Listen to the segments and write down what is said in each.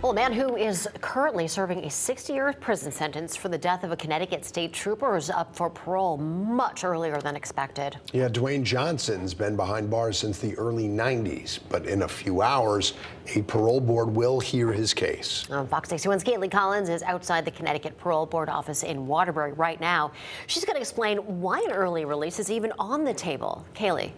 Well, a man who is currently serving a 60-year prison sentence for the death of a Connecticut state trooper is up for parole much earlier than expected. Yeah, Duane Johnson's been behind bars since the early 90s, but in a few hours, a parole board will hear his case. Fox 61's Kaylee Collins is outside the Connecticut Parole Board office in Waterbury right now. She's going to explain why an early release is even on the table. Kaylee.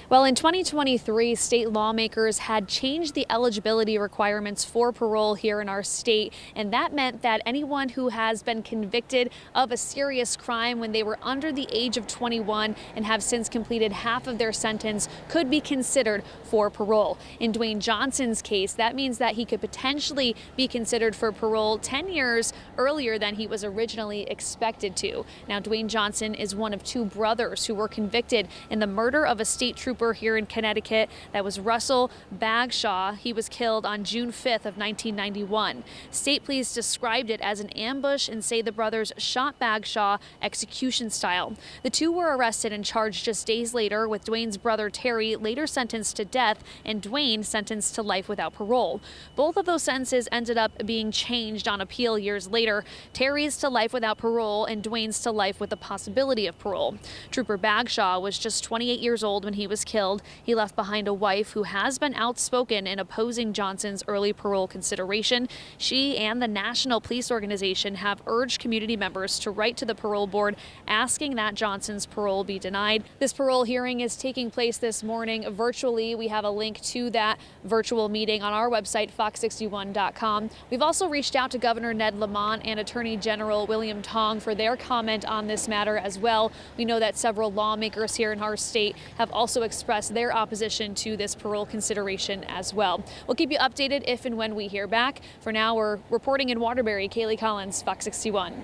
Well, in 2023, state lawmakers had changed the eligibility requirements for parole here in our state, and that meant that anyone who has been convicted of a serious crime when they were under the age of 21 and have since completed half of their sentence could be considered for parole. In Duane Johnson's case, that means that he could potentially be considered for parole 10 years earlier than he was originally expected to. Now, Duane Johnson is one of two brothers who were convicted in the murder of a state trooper here in Connecticut. That was Russell Bagshaw. He was killed on June 5th of 1991. State police described it as an ambush and say the brothers shot Bagshaw execution style. The two were arrested and charged just days later, with Duane's brother Terry later sentenced to death and Duane sentenced to life without parole. Both of those sentences ended up being changed on appeal years later. Terry's to life without parole and Duane's to life with the possibility of parole. Trooper Bagshaw was just 28 years old when he was killed. He left behind a wife who has been outspoken in opposing Johnson's early parole consideration. She and the National Police Organization have urged community members to write to the parole board asking that Johnson's parole be denied. This parole hearing is taking place this morning virtually. We have a link to that virtual meeting on our website, fox61.com. We've also reached out to Governor Ned Lamont and Attorney General William Tong for their comment on this matter as well. We know that several lawmakers here in our state have also expressed their opposition to this parole consideration as well. We'll keep you updated if and when we hear back. For now, we're reporting in Waterbury. Kaylee Collins, Fox 61.